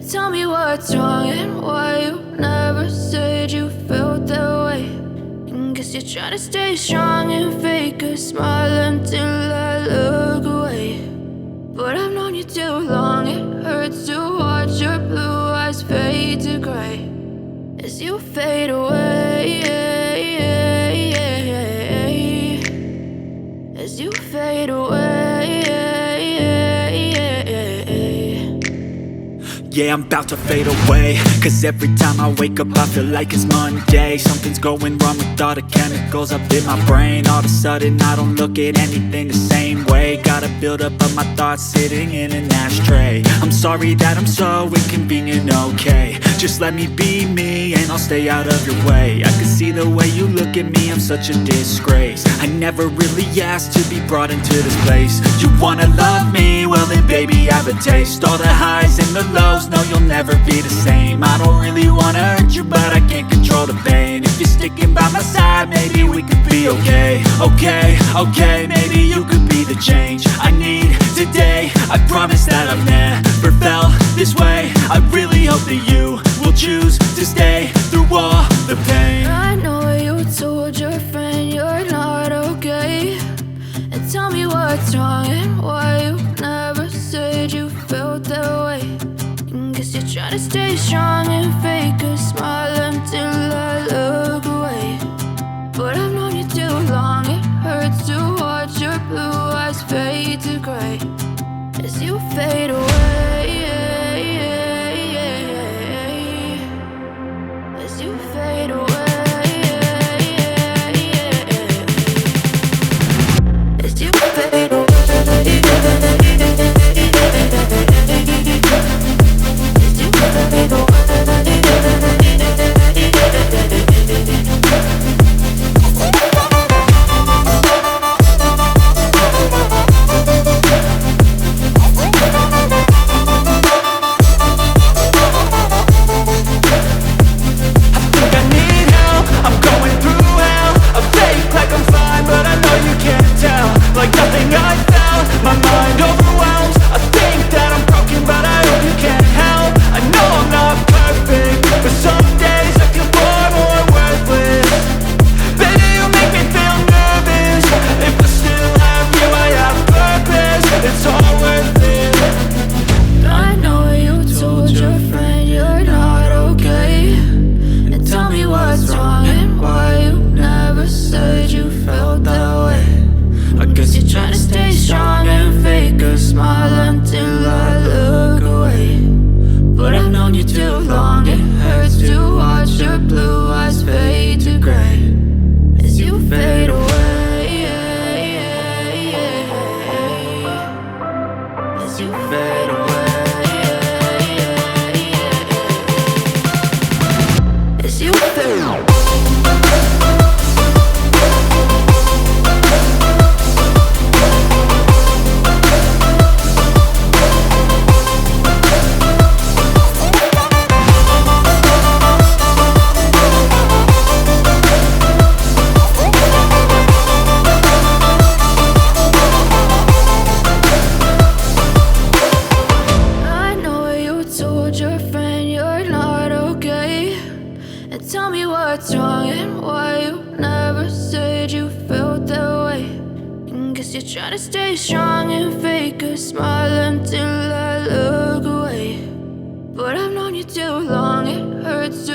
Tell me what's wrong and why you never said you felt that way. And guess you're trying to stay strong and fake a smile until I look away. But I've known you too long, it hurts to watch your blue eyes fade to gray as you fade away, as you fade away. Yeah, I'm about to fade away, cause every time I wake up I feel like it's Monday. Something's going wrong with all the chemicals up in my brain. All of a sudden I don't look at anything the same way. Got a buildup of my thoughts sitting in an ashtray. I'm sorry that I'm so inconvenient, okay. Just let me be me and I'll stay out of your way. I can see the way you look at me, I'm such a disgrace. I never really asked to be brought into this place. You wanna love me? Well then baby, have a taste. All the highs and the lows, no, you'll never be the same. I don't really wanna hurt you, but I can't control the pain. If you're sticking by my side, maybe we could be okay. Okay, maybe you could be the change I need today. I promise that I've never felt this way. I really hope that you will choose to stay through all the pain. I know you told your friend you're not okay. And tell me what's wrong and why you never said you felt that way. Guess you're trying to stay strong and fake a smile until I look away. But I've known you too long, it hurts to watch your blue eyes fade to gray as you fade away, as you fade away, as you fade away. Tell me what's wrong and why you never said you felt that way. And guess you're trying to stay strong and fake a smile until I look away. But I've known you too long, it hurts